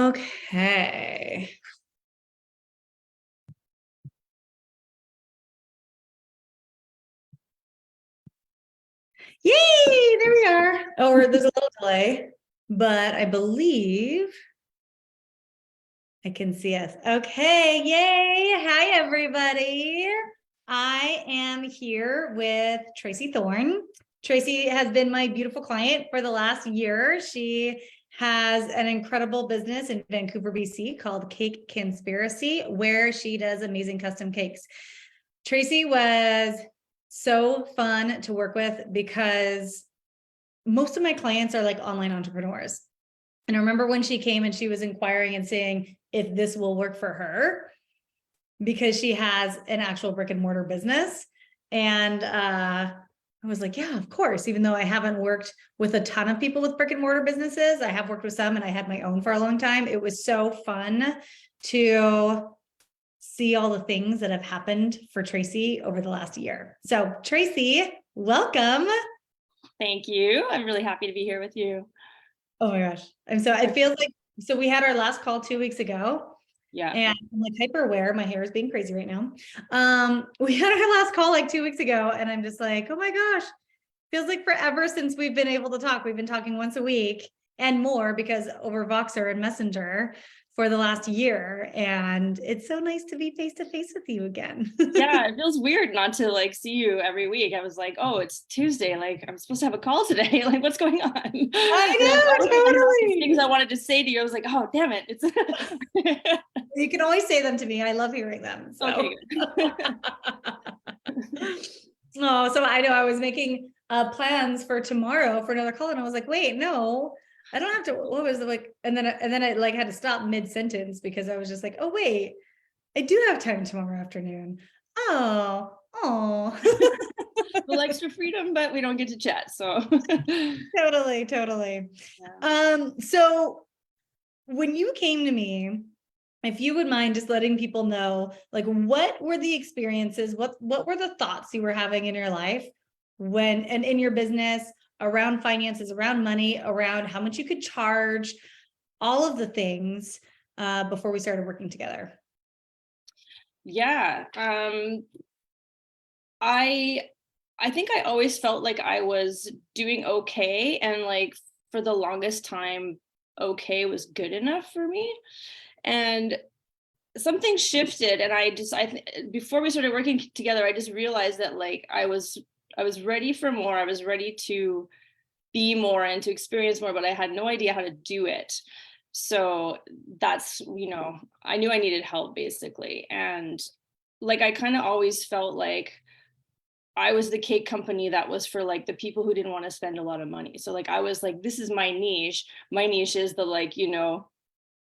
Okay. Yay, there we are. Oh, there's a little delay, but I believe I can see us. Okay, yay. Hi, everybody. I am here with Tracy Thorn. Tracy has been my beautiful client for the last year. She has an incredible business in Vancouver, BC called Cake Conspiracy, where she does amazing custom cakes. Tracy was so fun to work with because most of my clients are like online entrepreneurs. And I remember when she came and she was inquiring and saying if this will work for her because she has an actual brick and mortar business. And I was like, yeah, of course. Even though I haven't worked with a ton of people with brick and mortar businesses, I have worked with some and I had my own for a long time. It was so fun to see all the things that have happened for Tracy over the last year. So Tracy, welcome. Thank you. I'm really happy to be here with you. Oh my gosh. It feels like, so we had our last call 2 weeks ago. Yeah. And I'm like hyper aware. My hair is being crazy right now. We had our last call like 2 weeks ago and I'm just like, oh my gosh, feels like forever since we've been able to talk. We've been talking once a week and more because over Voxer and Messenger for the last year. And it's so nice to be face to face with you again. Yeah, it feels weird not to like see you every week. I was like, oh, it's Tuesday. Like I'm supposed to have a call today. Like what's going on? I know, totally. Things I wanted to say to you. I was like, oh, damn it. It's You can always say them to me. I love hearing them. So. Okay. Oh, so I know I was making plans for tomorrow for another call and I was like, wait, no, I don't have to, what was it like? And then I like had to stop mid-sentence because I was just like, oh wait, I do have time tomorrow afternoon. Oh. Well, extra freedom, but we don't get to chat. So Totally. Yeah. So when you came to me, if you would mind just letting people know, like, what were the experiences, what were the thoughts you were having in your life when, and in your business around finances, around money, around how much you could charge, all of the things before we started working together? Yeah. I think I always felt like I was doing okay. And like for the longest time, okay was good enough for me. And something shifted and before we started working together, I just realized that like I was ready for more. I was ready to be more and to experience more, but I had no idea how to do it. So that's, I knew I needed help basically. And like, I kind of always felt like I was the cake company that was for like the people who didn't want to spend a lot of money. So like, I was like, this is my niche. My niche is the like,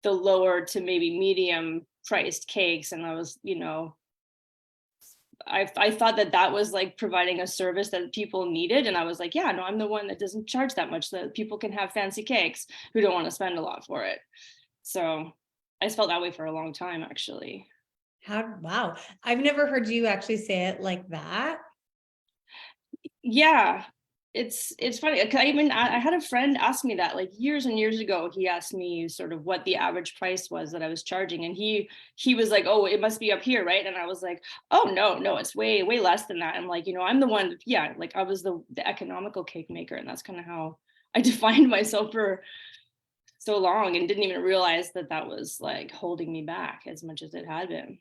the lower to maybe medium priced cakes. And I was, I thought that was like providing a service that people needed. And I was like, yeah, no, I'm the one that doesn't charge that much, so that people can have fancy cakes who don't want to spend a lot for it. So I just felt that way for a long time, actually. Wow. I've never heard you actually say it like that. Yeah. It's funny. I had a friend ask me that like years and years ago. He asked me sort of what the average price was that I was charging, and he was like, oh, it must be up here, right? And I was like, oh no, it's way less than that. I'm like, I'm the one, yeah, like I was the economical cake maker, and that's kind of how I defined myself for so long, and didn't even realize that was like holding me back as much as it had been.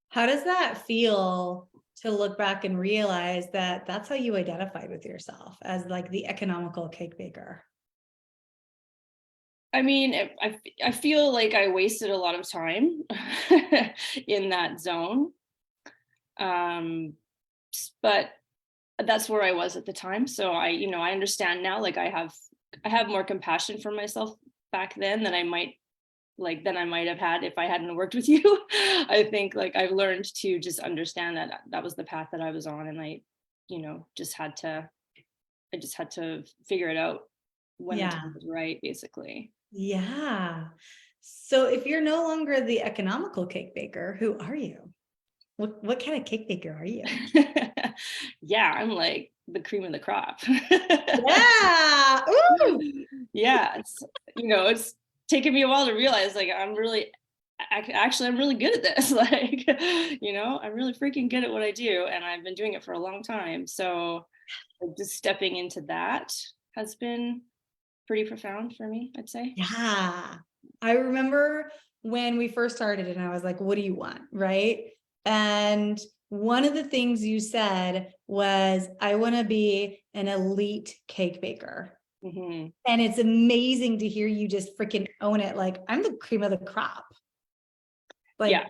How does that feel to look back and realize that that's how you identified with yourself, as like the economical cake baker? I mean, I feel like I wasted a lot of time in that zone. But that's where I was at the time. So I understand now, like I have more compassion for myself back then than I might have had if I hadn't worked with you. I think like I've learned to just understand that was the path that I was on, and I just had to figure it out when the time was right, basically. Yeah. So if you're no longer the economical cake baker, who are you? What kind of cake baker are you? Yeah, I'm like the cream of the crop. Yeah. Ooh. Yeah, it's taken me a while to realize like I'm really good at this. Like, I'm really freaking good at what I do, and I've been doing it for a long time. So like, just stepping into that has been pretty profound for me, I'd say. Yeah. I remember when we first started and I was like, what do you want? Right. And one of the things you said was, I want to be an elite cake baker. Mm-hmm. And it's amazing to hear you just freaking own it. Like, I'm the cream of the crop. Like, Yeah.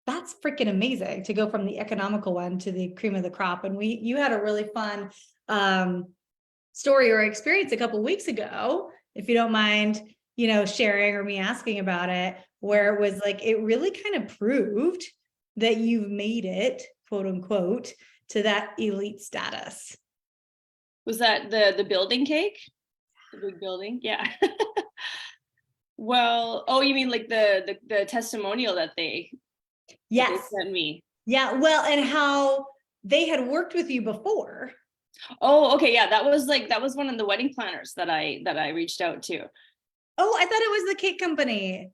that's freaking amazing to go from the economical one to the cream of the crop. And you had a really fun story or experience a couple of weeks ago, if you don't mind, sharing or me asking about it, where it was like, it really kind of proved that you've made it, quote unquote, to that elite status. Was that the building cake? The big building? Yeah. Well, oh, you mean like the testimonial that they Yes. sent me? Yeah. Well, and how they had worked with you before. Oh, okay. Yeah, that was one of the wedding planners that I reached out to. Oh, I thought it was the cake company.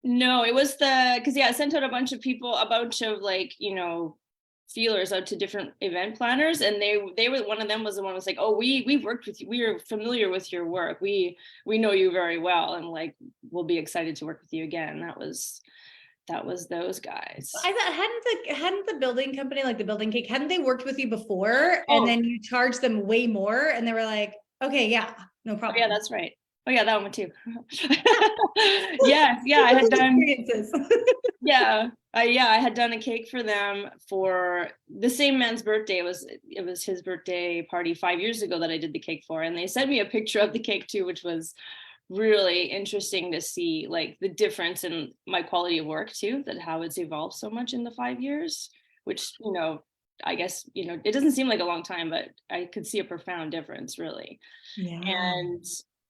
No, it was because I sent out a bunch of like, feelers out to different event planners, and they were, one of them was the one who was like, oh, we've worked with you, we are familiar with your work, we know you very well, and like we'll be excited to work with you again. That was those guys. I thought hadn't the building company, like the building cake, hadn't they worked with you before? And Oh, then you charged them way more and they were like, okay, yeah, no oh problem. yeah, that's right. Oh yeah, that one too. Yes, yeah, I had done. Yeah, I had done a cake for them for the same man's birthday. It was his birthday party 5 years ago that I did the cake for, and they sent me a picture of the cake too, which was really interesting to see, like the difference in my quality of work too, that how it's evolved so much in the 5 years, which, I guess, it doesn't seem like a long time, but I could see a profound difference, really. Yeah.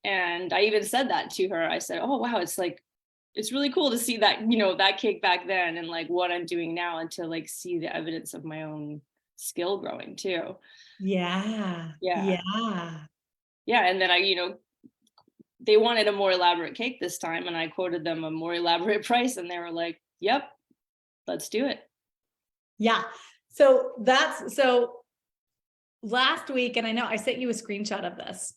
And I even said that to her. I said, oh wow, it's really cool to see that, that cake back then and like what I'm doing now, and to like see the evidence of my own skill growing too. Yeah. Yeah. Yeah. Yeah. And then they wanted a more elaborate cake this time, and I quoted them a more elaborate price, and they were like, yep, let's do it. Yeah. So last week, and I know I sent you a screenshot of this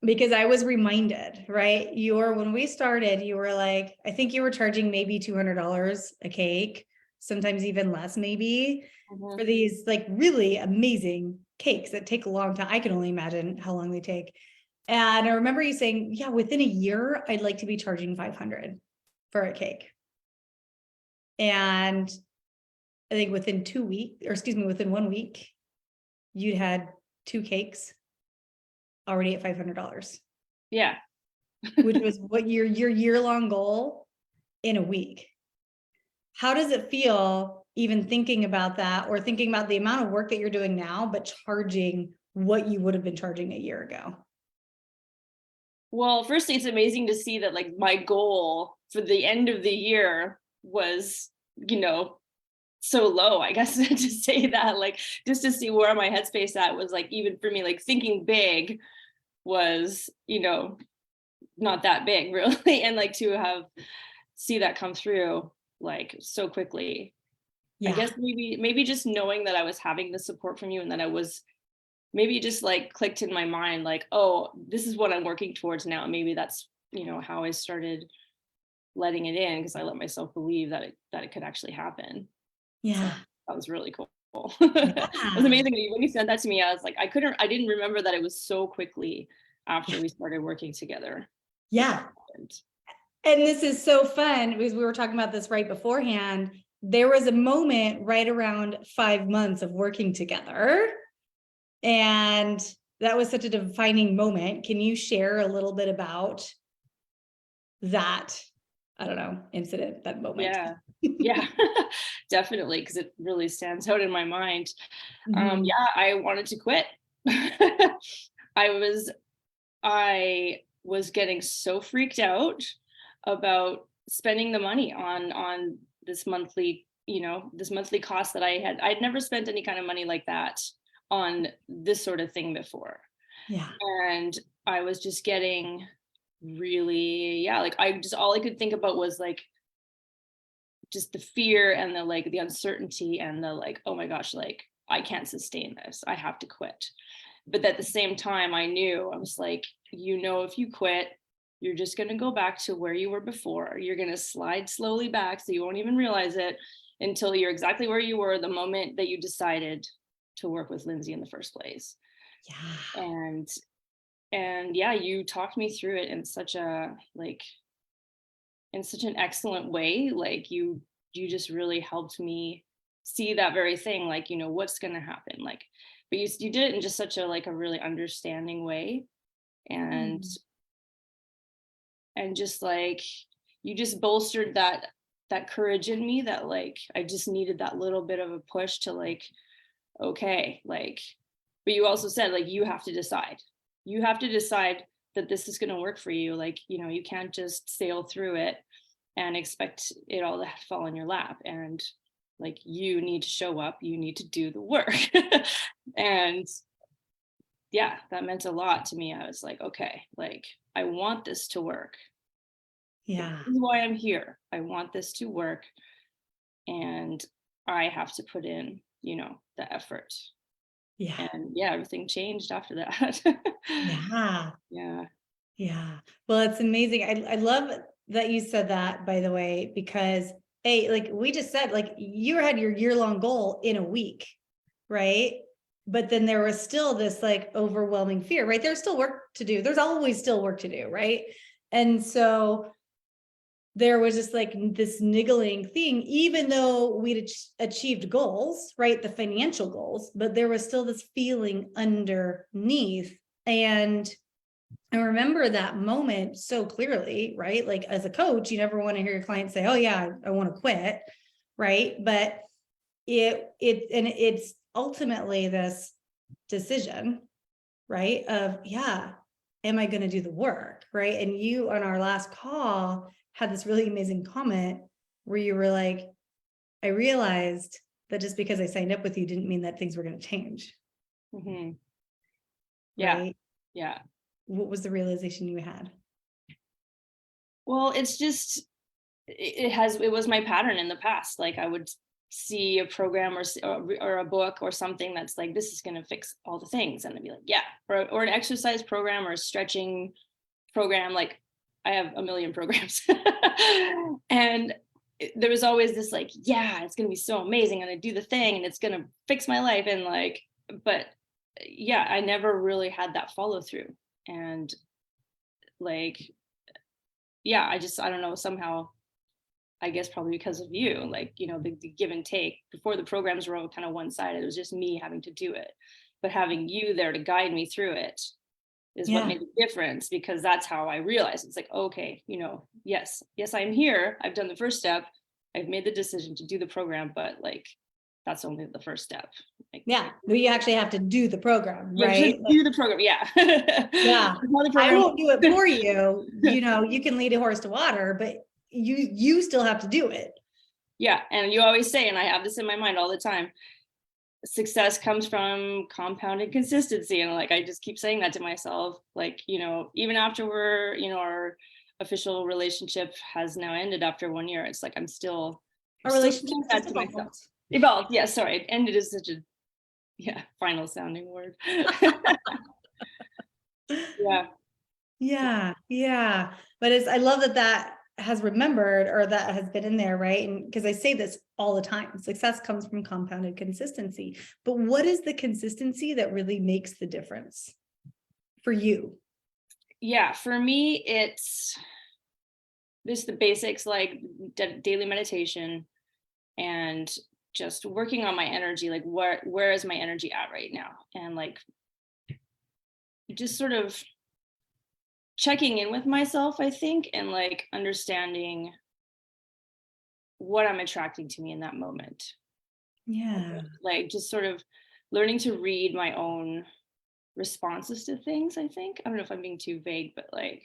because I was reminded, right? When we started, you were like, I think you were charging maybe $200 a cake, sometimes even less, maybe, for these like really amazing cakes that take a long time. I can only imagine how long they take. And I remember you saying, yeah, within a year, I'd like to be charging 500 for a cake. And I think within 2 weeks, or excuse me, within 1 week, you'd had 2 cakes already at $500. Yeah. Which was what your year-long goal in a week. How does it feel even thinking about that, or thinking about the amount of work that you're doing now, but charging what you would have been charging a year ago? Well, firstly, it's amazing to see that like my goal for the end of the year was, so low, I guess, to say that, like, just to see where my headspace at was, like, even for me, like thinking big was, not that big really. And like to see that come through like so quickly. Yeah. I guess maybe just knowing that I was having the support from you, and that I was, maybe just like clicked in my mind, like, oh, this is what I'm working towards now. Maybe that's, how I started letting it in, because I let myself believe that it could actually happen. Yeah. So that was really cool. Yeah. It was amazing when you said that to me. I was like, I didn't remember that it was so quickly after we started working together. Yeah. And this is so fun because we were talking about this right beforehand. There was a moment right around 5 months of working together, and that was such a defining moment. Can you share a little bit about that, I don't know, incident, that moment? Yeah, definitely, because it really stands out in my mind. Mhm. Yeah, I wanted to quit. I was getting so freaked out about spending the money on this monthly, this monthly cost that I'd never spent any kind of money like that on this sort of thing before. Yeah. And I was just getting really, yeah, like all I could think about was like just the fear and the like the uncertainty and the like, oh my gosh, like I can't sustain this, I have to quit. But at the same time, I knew, I was like, if you quit, you're just going to go back to where you were before. You're going to slide slowly back so you won't even realize it until you're exactly where you were the moment that you decided to work with Lindsay in the first place. Yeah. And yeah, you talked me through it in such a like in such an excellent way. Like you just really helped me see that very thing, like, what's going to happen, like, but you did it in just such a like a really understanding way. And Mm. and just like you just bolstered that courage in me, that like I just needed that little bit of a push to like, okay, like, but you also said like you have to decide that this is going to work for you, like, you can't just sail through it and expect it all to fall in your lap, and like you need to show up, you need to do the work. And yeah, that meant a lot to me. I was like, okay, like I want this to work. Yeah. This is why I'm here. I want this to work, and I have to put in, the effort. Yeah. And yeah, everything changed after that. Yeah. Yeah. Yeah. Well, it's amazing. I love that you said that, by the way, because like we just said, like you had your year-long goal in a week, right? But then there was still this like overwhelming fear, right? There's still work to do. There's always still work to do, right? And so there was just like this niggling thing, even though we'd achieved goals, right? The financial goals, but there was still this feeling underneath. And I remember that moment so clearly, right? Like as a coach, you never want to hear your client say, oh yeah, I want to quit. Right. But it's ultimately this decision, right? Of, yeah, am I going to do the work? Right. And you on our last call had this really amazing comment where you were like, I realized that just because I signed up with you didn't mean that things were going to change. Mm-hmm. Yeah. Right. Yeah. What was the realization you had? Well, it's just, it was my pattern in the past. Like I would see a program or a book or something that's like, this is going to fix all the things. And I'd be like, yeah, or an exercise program or a stretching program. Like I have a million programs. And there was always this like, yeah, it's going to be so amazing. And I do the thing and it's going to fix my life. And like, but yeah, I never really had that follow through. And like, yeah, I don't know, somehow, I guess probably because of you, like, the give and take before the programs were all kind of one-sided. It was just me having to do it. But having you there to guide me through it is what made the difference, because that's how I realized it's like, okay, yes, I'm here. I've done the first step. I've made the decision to do the program, but like, that's only the first step. Like, Yeah, we actually have to do the program, you have right? to do the program. Yeah. Yeah. The I program. won't do it for you. You can lead a horse to water, but you still have to do it. Yeah. And you always say, and I have this in my mind all the time, success comes from compounded consistency. And like, I just keep saying that to myself, like, even after our official relationship has now ended after 1 year, it's like, I'm still Relationship saying that to myself. evolved. Evolved. Yeah. Sorry. Ended is such a, final sounding word. Yeah. Yeah. Yeah. But I love that has remembered, or that has been in there, right? And because I say this all the time, success comes from compounded consistency. But what is the consistency that really makes the difference for you? Yeah. For me, it's just the basics, like daily meditation and just working on my energy. Like where is my energy at right now? And like, just sort of checking in with myself, I think, and like understanding what I'm attracting to me in that moment. Yeah. Like just sort of learning to read my own responses to things, I think. I don't know if I'm being too vague, but like,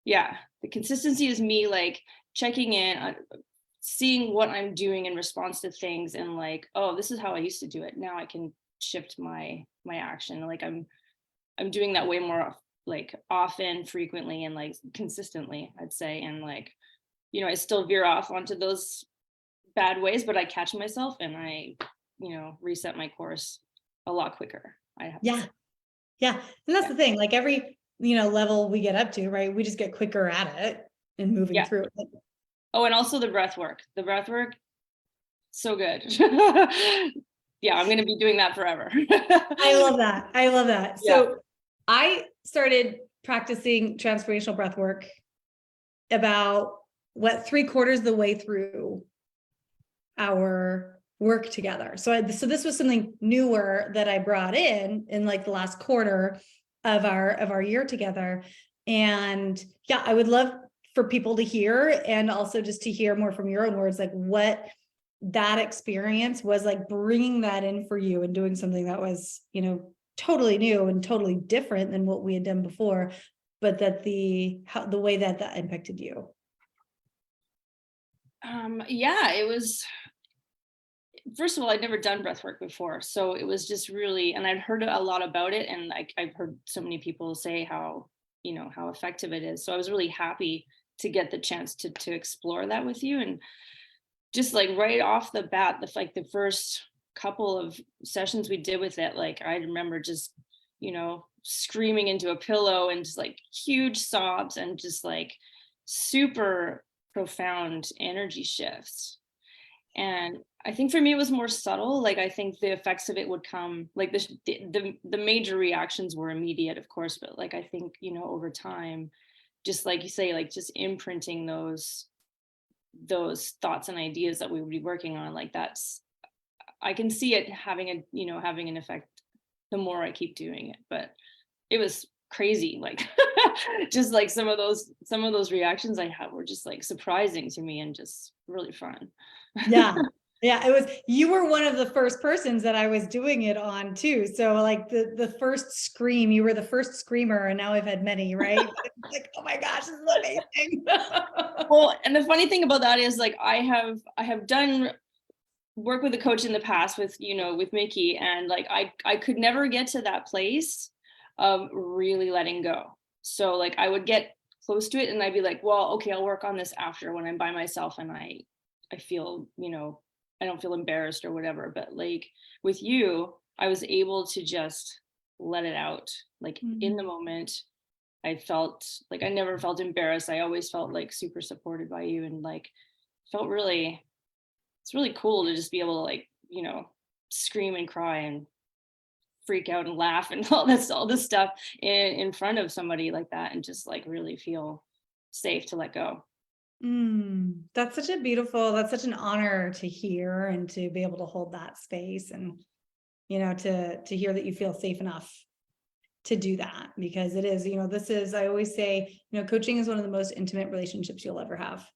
yeah, the consistency is me like checking in, seeing what I'm doing in response to things, and like, oh, this is how I used to do it. Now I can shift my action. Like I'm doing that way more like often, frequently, and like consistently, I'd say. And like, you know, I still veer off onto those bad ways, but I catch myself and I, you know, reset my course a lot quicker. I have to Yeah. say. Yeah. And that's Yeah. the thing, like every, level we get up to, right? We just get quicker at it and moving Yeah. through it. Oh, and also the breath work. The breath work, so good. Yeah, I'm going to be doing that forever. I love that. I love that. Yeah. So I started practicing transformational breath work about 3/4 of the way through our work together. So this was something newer that I brought in like the last quarter of our year together. And yeah, I would love for people to hear, and also just to hear more from your own words, like what that experience was like, bringing that in for you and doing something that was, totally new and totally different than what we had done before, but that the way that impacted you. Yeah, it was, first of all, I'd never done breath work before. So it was just really, and I'd heard a lot about it. And I've heard so many people say how, you know, how effective it is. So I was really happy to get the chance to explore that with you. And just like right off the bat, the first couple of sessions we did with it, like I remember just, you know, screaming into a pillow and just like huge sobs and just like super profound energy shifts. And I think for me it was more subtle. Like I think the effects of it would come, like the major reactions were immediate, of course, but like I think, you know, over time, just like you say, like just imprinting those thoughts and ideas that we would be working on, like that's, I can see it having a, you know, having an effect the more I keep doing it. But it was crazy, like just like some of those reactions I had were just like surprising to me and just really fun. Yeah. Yeah, you were one of the first persons that I was doing it on too. So like the first scream, you were the first screamer, and now I've had many, right? Like, oh my gosh, this is amazing. Well, and the funny thing about that is like I have done work with a coach in the past with, you know, with Mickey, and like I could never get to that place of really letting go. So like I would get close to it and I'd be like, well, okay, I'll work on this after when I'm by myself and I feel, you know, I don't feel embarrassed or whatever. But like with you, I was able to just let it out, like in the moment. I felt like I never felt embarrassed. I always felt like super supported by you, and like felt really, it's really cool to just be able to like, you know, scream and cry and freak out and laugh and all this stuff in front of somebody like that, and just like really feel safe to let go. That's such an honor to hear, and to be able to hold that space, and to hear that you feel safe enough to do that, because it is, I always say, coaching is one of the most intimate relationships you'll ever have.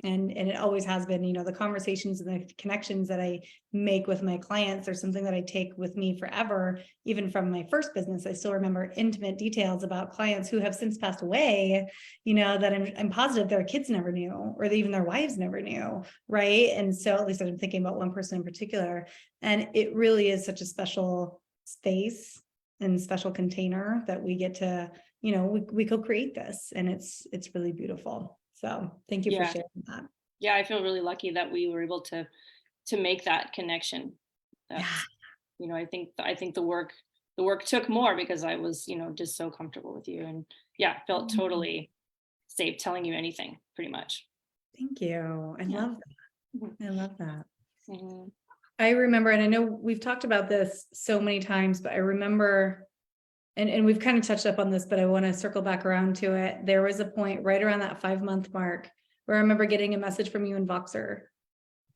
And it always has been. The conversations and the connections that I make with my clients are something that I take with me forever. Even from my first business, I still remember intimate details about clients who have since passed away, that I'm positive their kids never knew, or even their wives never knew. Right. And so at least I'm thinking about one person in particular, and it really is such a special space and special container that we get to, we co-create this, and it's really beautiful. So thank you for sharing that. Yeah, I feel really lucky that we were able to make that connection. That's, Yeah. I think the work took more because I was, just so comfortable with you, and yeah, felt totally safe telling you anything pretty much. Thank you. I love that. I love that. Mm-hmm. I remember, and I know we've talked about this so many times, but I remember, and we've kind of touched up on this, but I want to circle back around to it. There was a point right around that 5-month mark where I remember getting a message from you in Voxer,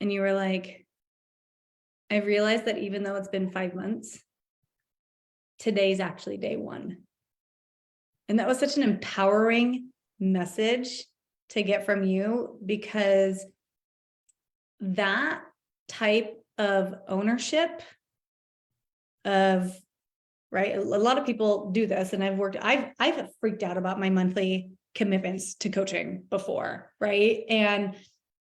and you were like, I realized that even though it's been 5 months, today's actually day 1. And that was such an empowering message to get from you, because that type of ownership of, right, a lot of people do this, and I've freaked out about my monthly commitments to coaching before, right? And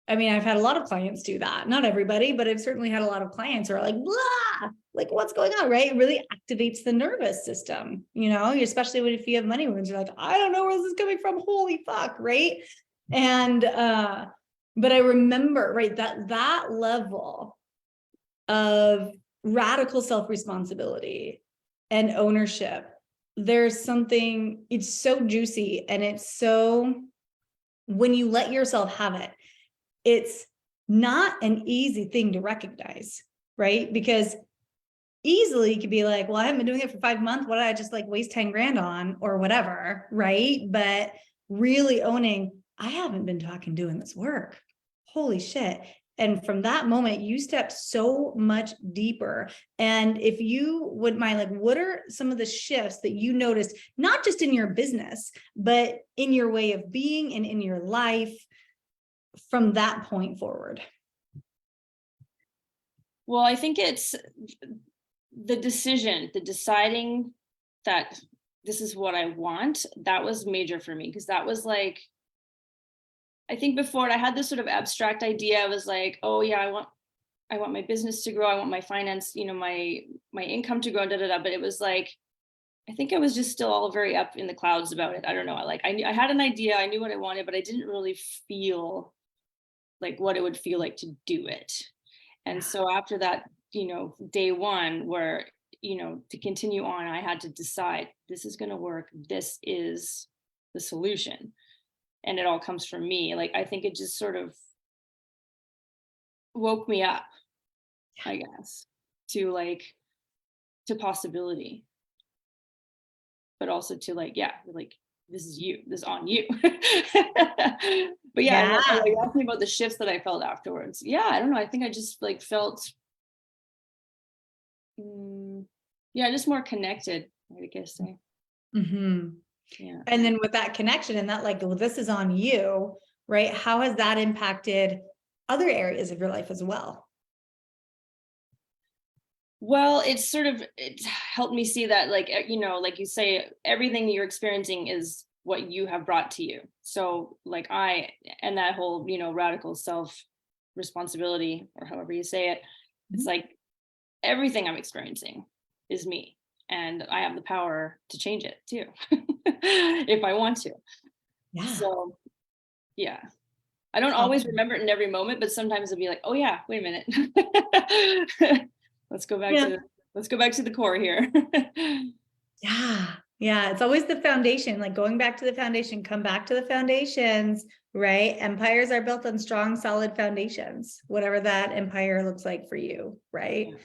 I mean, I've had a lot of clients do that. Not everybody, but I've certainly had a lot of clients who are like, blah, like what's going on, right? It really activates the nervous system, especially if you have money wounds, you're like, I don't know where this is coming from. Holy fuck, right? And but I remember, right, that level of radical self-responsibility and ownership, there's something, it's so juicy, and it's so, when you let yourself have it, it's not an easy thing to recognize, right? Because easily you could be like, well, I haven't been doing it for 5 months. What did I just like waste 10 grand on or whatever, right? But really owning, I haven't been doing this work. Holy shit. And from that moment, you step so much deeper. And if you wouldn't mind, like, what are some of the shifts that you noticed, not just in your business, but in your way of being and in your life from that point forward? Well, I think it's the deciding that this is what I want. That was major for me, because that was like, I think before I had this sort of abstract idea. I was like, oh yeah, I want my business to grow. I want my finance, my income to grow, da, da, da. But it was like, I think I was just still all very up in the clouds about it. I don't know. I had an idea, I knew what I wanted, but I didn't really feel like what it would feel like to do it. And so after that, day one, where, to continue on, I had to decide, this is going to work. This is the solution. And it all comes from me. Like, I think it just sort of woke me up, I guess, to possibility, but also to this is you, this is on you. But yeah. You asked me about the shifts that I felt afterwards. Yeah, I don't know. I think I just felt, just more connected, I guess. Mm-hmm. Yeah. And then with that connection and that, like, well, this is on you, right? How has that impacted other areas of your life as well? Well, it's helped me see that, like you say, everything you're experiencing is what you have brought to you. So and that whole, radical self responsibility, or however you say it, it's like everything I'm experiencing is me, and I have the power to change it too, if I want to. Yeah. So yeah, I don't always remember it in every moment, but sometimes it'll be like, oh yeah, wait a minute. Let's go back to the core here. Yeah. It's always the foundation, like going back to the foundation, come back to the foundations, right? Empires are built on strong, solid foundations, whatever that empire looks like for you, right? Yeah.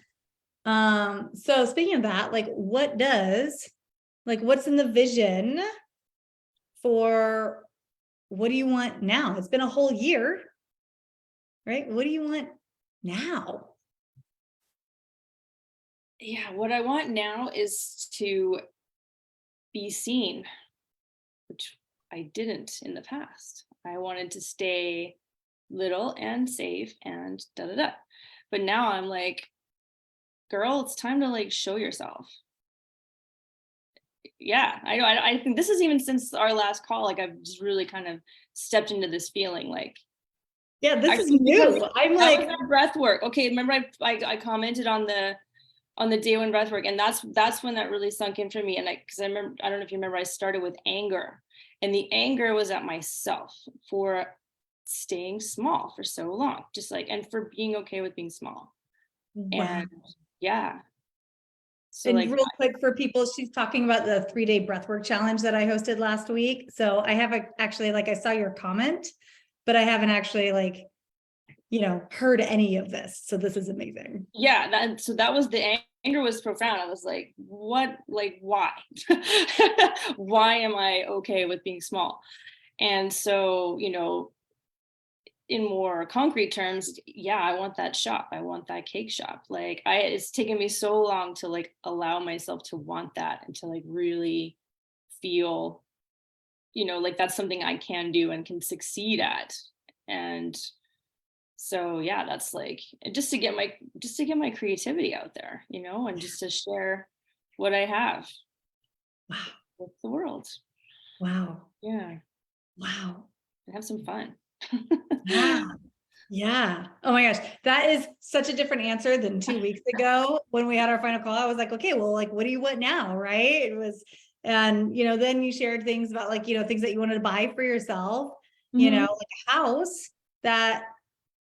So speaking of that, what's in the vision for, what do you want now? It's been a whole year, right? What do you want now? Yeah, what I want now is to be seen, which I didn't in the past. I wanted to stay little and safe and da da da. But now I'm like, girl, it's time to show yourself. Yeah, I think this is, even since our last call, I've just really kind of stepped into this feeling yeah, this is new. I'm like, breath work. Okay, remember I commented on the day one breath work, and that's when that really sunk in for me. And because I remember, I don't know if you remember, I started with anger, and the anger was at myself for staying small for so long, and for being okay with being small. wow. And yeah. So, and real quick for people, she's talking about the 3-day breathwork challenge that I hosted last week. So I haven't actually, I saw your comment, but I haven't actually heard any of this. So this is amazing. Yeah. That was the anger was profound. I was like, what, why? Why am I okay with being small? And so, in more concrete terms, yeah, I want that shop. I want that cake shop. It's taken me so long to allow myself to want that, and to really feel, that's something I can do and can succeed at. And so, yeah, that's just to get my creativity out there, and just to share what I have. Wow. With the world. Wow. Yeah. Wow. And have some fun. Yeah. Yeah. Oh my gosh. That is such a different answer than 2 weeks ago when we had our final call. I was like, okay, well, like, what do you want now? Right. It was, and, then you shared things about like, things that you wanted to buy for yourself, Mhm. like a house that,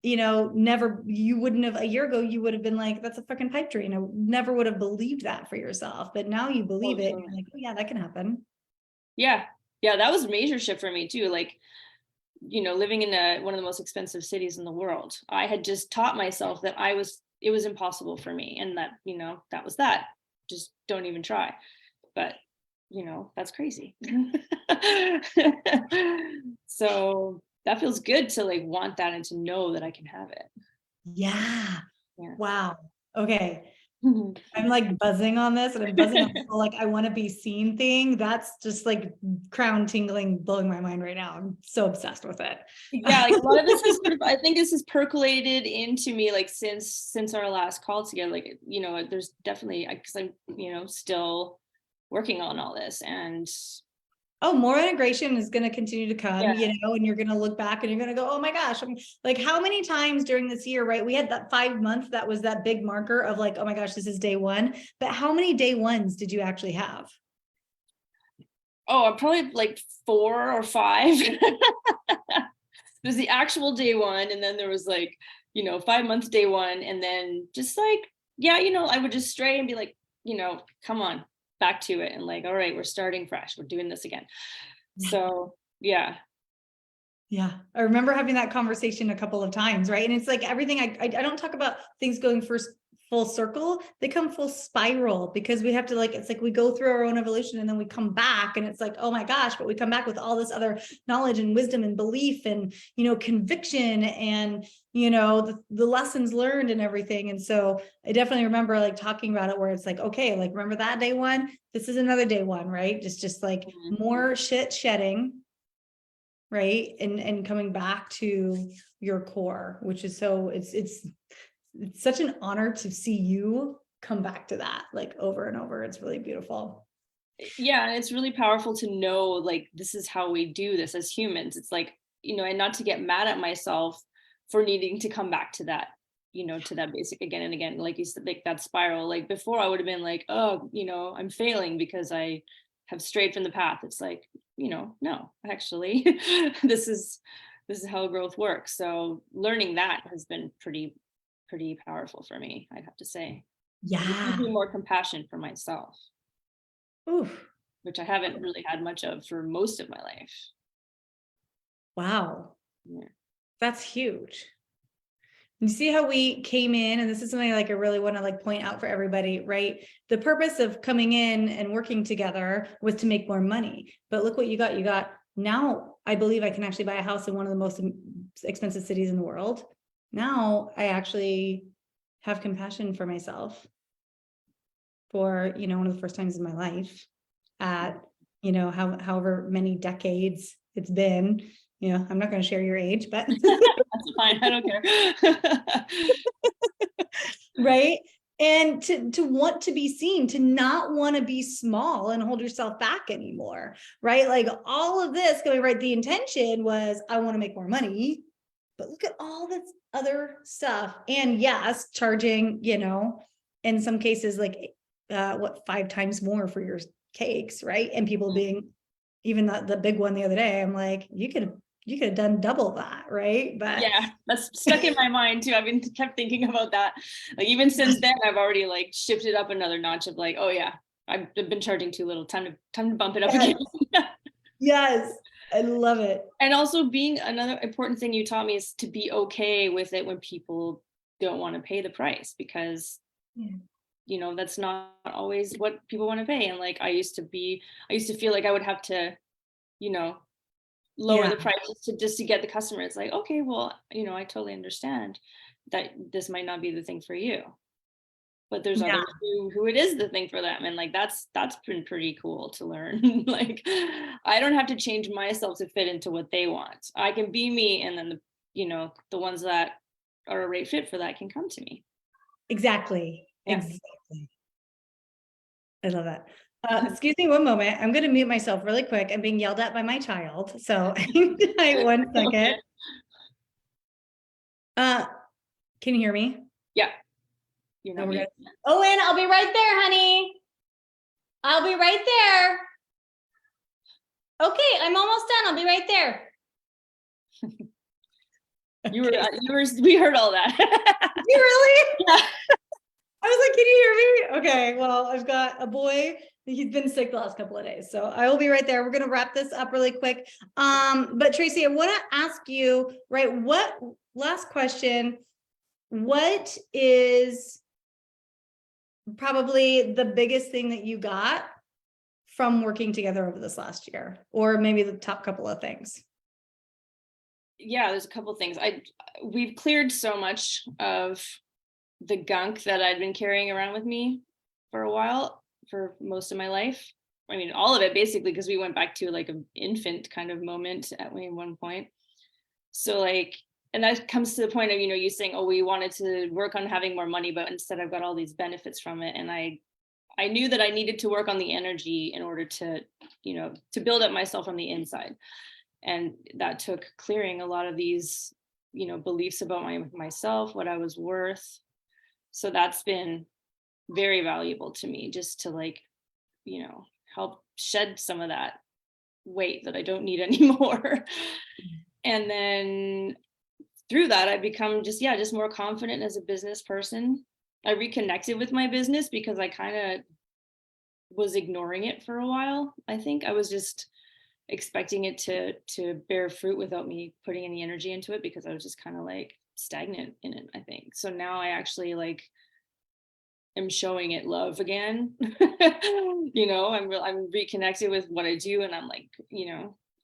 never, you wouldn't have a year ago, you would have been like, that's a fucking pipe dream. I never would have believed that for yourself. But now you believe Oh, it. And totally. you're like, oh yeah, that can happen. Yeah. Yeah, that was a major shift for me too. Like, living in one of the most expensive cities in the world. I had just taught myself that it was impossible for me, and that, that was that. Just don't even try. But, that's crazy. So that feels good to like want that and to know that I can have it. Yeah. Yeah. Wow. Okay. I'm like buzzing on this and I'm buzzing on this whole, like, I want to be seen thing. That's just like crown tingling, blowing my mind right now. I'm so obsessed with it. Yeah, like a lot of this is sort of, I think this has percolated into me like since our last call together. Like, there's definitely, because I'm, still working on all this. And Oh, more integration is going to continue to come, yeah. and you're going to look back and you're going to go, oh my gosh. I'm like, how many times during this year, right? We had that 5 months, that was that big marker of like, oh my gosh, this is day one. But how many day ones did you actually have? Oh, I'm probably like 4 or 5. There's the actual day one, and then there was like, 5 months day one, and then just like, yeah, I would just stray and be like, come on, back to it, and like, all right, we're starting fresh, we're doing this again. So yeah. Yeah, I remember having that conversation a couple of times, right? And it's like everything, I don't talk about things going first full circle, they come full spiral because we have to like, it's like we go through our own evolution and then we come back and it's like, oh my gosh, but we come back with all this other knowledge and wisdom and belief and, conviction and, the lessons learned and everything. And so I definitely remember like talking about it where it's like, okay, like remember that day one, this is another day one, right? Just like Mhm. more shit shedding, right, and coming back to your core, which is so it's such an honor to see you come back to that like over and over. It's really beautiful. Yeah, and it's really powerful to know like this is how we do this as humans. It's like, and not to get mad at myself for needing to come back to that, to that basic again and again. Like you said, like that spiral. Like before I would have been like, oh, I'm failing because I have strayed from the path. It's like, no, actually, this is how growth works. So learning that has been pretty powerful for me, I'd have to say. It gives Yeah. me more compassion for myself, Oof. which I haven't really had much of for most of my life. Wow. Yeah. That's huge. You see how we came in, and this is something like I really want to like point out for everybody, right? The purpose of coming in and working together was to make more money. But look what you got. You got, now I believe I can actually buy a house in one of the most expensive cities in the world. Now I actually have compassion for myself for, one of the first times in my life at, however many decades it's been. I'm not going to share your age, but That's fine. I don't care. right. And to want to be seen, to not want to be small and hold yourself back anymore, right? Like all of this going right. The intention was, I want to make more money, but look at all this other stuff. And yes, charging, in some cases, like 5 times more for your cakes, right? And people being, even the big one the other day, I'm like, you could have done double that, right? But Yeah, that's stuck in my mind too. I've been kept thinking about that. Like even since then, I've already like shifted up another notch of like, oh yeah, I've been charging too little. Time to bump it up yes, again. yes, I love it. And also being another important thing you taught me is to be okay with it when people don't want to pay the price, because Yeah. that's not always what people want to pay. And like I used to feel like I would have to, lower Yeah. the prices just to get the customer. It's like, okay, well, I totally understand that this might not be the thing for you, but there's Yeah. others who it is the thing for them. And like that's been pretty cool to learn. Like I don't have to change myself to fit into what they want. I can be me, and then the ones that are a right fit for that can come to me. Exactly. Yeah. Exactly. I love that. Excuse me one moment. I'm going to mute myself really quick. I'm being yelled at by my child. So 1 second. Okay. Can you hear me? Yeah. You're No, not we're muted. good. Owen, I'll be right there, honey. I'll be right there. Okay, I'm almost done. I'll be right there. We heard all that. You really? Yeah. I was like, can you hear me? Okay, well, I've got a boy. He's been sick the last couple of days, so I will be right there. We're gonna wrap this up really quick. But Tracy, I want to ask you, right? What last question? What is probably the biggest thing that you got from working together over this last year, or maybe the top couple of things? Yeah, there's a couple things. We've cleared so much of the gunk that I'd been carrying around with me for a while, for most of my life. I mean, all of it basically, because we went back to like an infant kind of moment at one point. So like, and that comes to the point of, you saying, oh, we wanted to work on having more money, but instead I've got all these benefits from it. And I knew that I needed to work on the energy in order to, to build up myself on the inside. And that took clearing a lot of these, beliefs about myself, what I was worth. So that's been very valuable to me, just to like, help shed some of that weight that I don't need anymore. And then through that, I become just more confident as a business person. I reconnected with my business because I kind of was ignoring it for a while. I think I was just expecting it to bear fruit without me putting any energy into it, because I was just kind of like stagnant in it, I think. So now I actually like am showing it love again. I'm reconnected with what I do, and I'm like,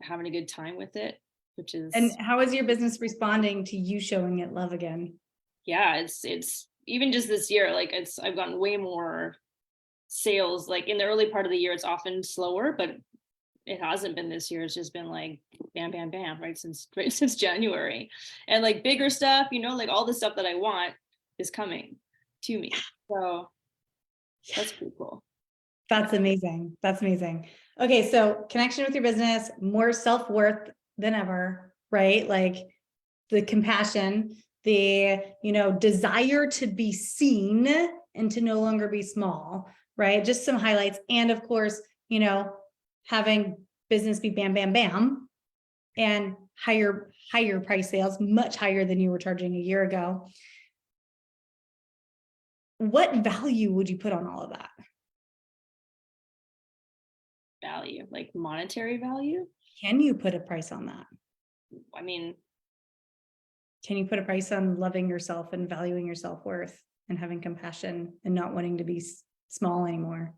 having a good time with it, which is. And how is your business responding to you showing it love again? Yeah, it's even just this year, like I've gotten way more sales. Like in the early part of the year, it's often slower, but it hasn't been this year. It's just been like bam, bam, bam, right since January. And like bigger stuff, like all the stuff that I want is coming to me. So that's pretty cool. That's amazing. That's amazing. Okay, so connection with your business, more self-worth than ever, right? Like the compassion, the, desire to be seen and to no longer be small, right? Just some highlights. And of course, having business be bam, bam, bam, and higher price sales, much higher than you were charging a year ago. What value would you put on all of that? Value, like monetary value? Can you put a price on that? I mean, can you put a price on loving yourself and valuing your self-worth and having compassion and not wanting to be small anymore?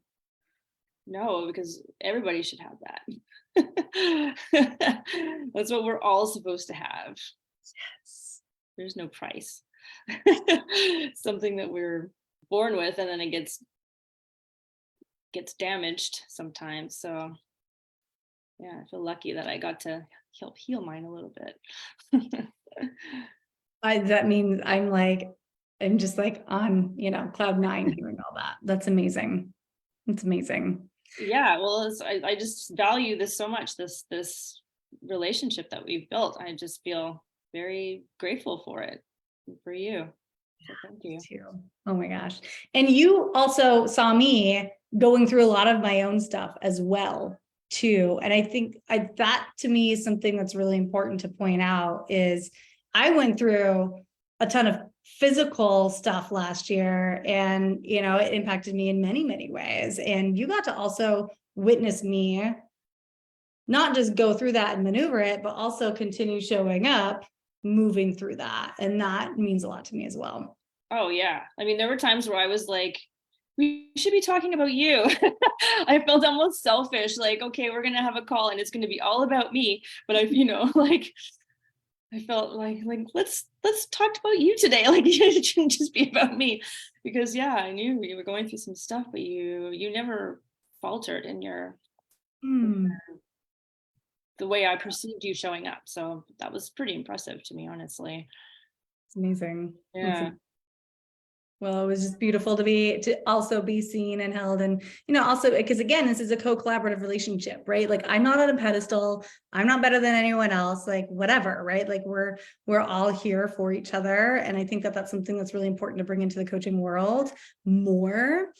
No, because everybody should have that. That's what we're all supposed to have. Yes. There's no price. Something that we're born with, and then it gets damaged sometimes. So yeah, I feel lucky that I got to help heal mine a little bit. That means I'm just like on, cloud 9 hearing all that. That's amazing. It's amazing. Yeah, well, I just value this so much, this relationship that we've built. I just feel very grateful for it, for you. So thank you. Too. Oh my gosh. And you also saw me going through a lot of my own stuff as well too. And I think that to me is something that's really important to point out is I went through a ton of physical stuff last year, and it impacted me in many, many ways. And you got to also witness me not just go through that and maneuver it, but also continue showing up, moving through that. And that means a lot to me as well. Oh yeah. I mean, there were times where I was like, we should be talking about you. I felt almost selfish, like, okay, we're gonna have a call and it's gonna be all about me. But like I felt like let's talk about you today. Like it shouldn't just be about me. Because yeah, I knew you were going through some stuff, but you never faltered in the way I perceived you showing up. So that was pretty impressive to me, honestly. It's amazing. Yeah. Well, it was just beautiful to also be seen and held. And, also because again, this is a co-collaborative relationship, right? Like I'm not on a pedestal. I'm not better than anyone else, like whatever, right? Like we're all here for each other. And I think that that's something that's really important to bring into the coaching world more.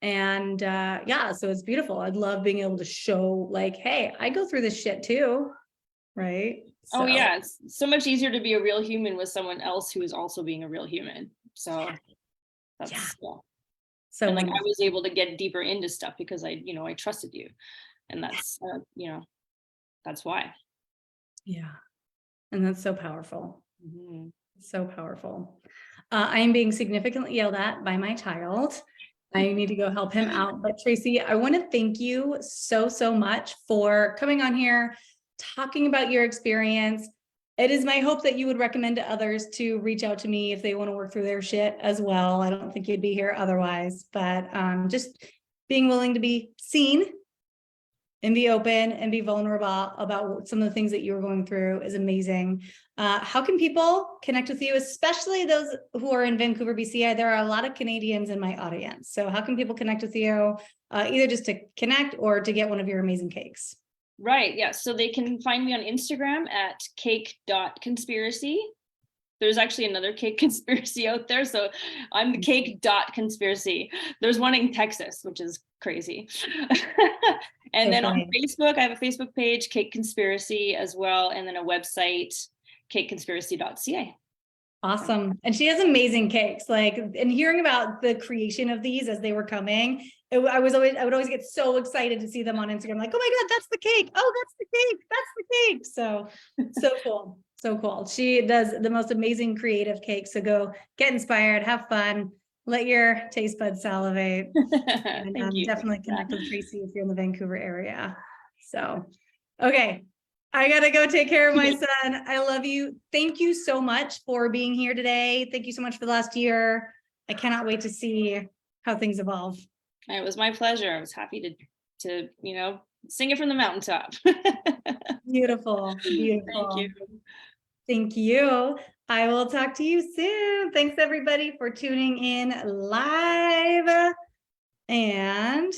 And yeah, so it's beautiful. I'd love being able to show like, hey, I go through this shit too. Right. Oh yeah, it's so much easier to be a real human with someone else who is also being a real human. So that's yeah. So and like wonderful. I was able to get deeper into stuff because I trusted you, and that's that's why. Yeah. And that's so powerful. Mm-hmm. So powerful. I am being significantly yelled at by my child. I need to go help him out. But Tracy, I want to thank you so, so much for coming on here, talking about your experience. It is my hope that you would recommend to others to reach out to me if they want to work through their shit as well. I don't think you'd be here otherwise, but just being willing to be seen and be open and be vulnerable about some of the things that you're going through is amazing. How can people connect with you, especially those who are in Vancouver, BC? There are a lot of Canadians in my audience. So how can people connect with you, either just to connect or to get one of your amazing cakes? Right. Yeah. So they can find me on Instagram at cake.conspiracy. There's actually another cake conspiracy out there. So I'm the cake.conspiracy. There's one in Texas, which is crazy. And then on Facebook, I have a Facebook page, Cake Conspiracy as well. And then a website, cakeconspiracy.ca. Awesome. And she has amazing cakes. Like, and hearing about the creation of these as they were coming, I would always get so excited to see them on Instagram. Like, oh my God, that's the cake. Oh, that's the cake. That's the cake. So cool. So cool. She does the most amazing creative cakes. So go get inspired, have fun, let your taste buds salivate. And Thank you. Definitely connect with Tracy if you're in the Vancouver area. So, okay. I gotta go take care of my son. I love you. Thank you so much for being here today. Thank you so much for the last year. I cannot wait to see how things evolve. It was my pleasure. I was happy to sing it from the mountaintop. Beautiful. Beautiful. Thank you. Thank you. I will talk to you soon. Thanks everybody for tuning in live. And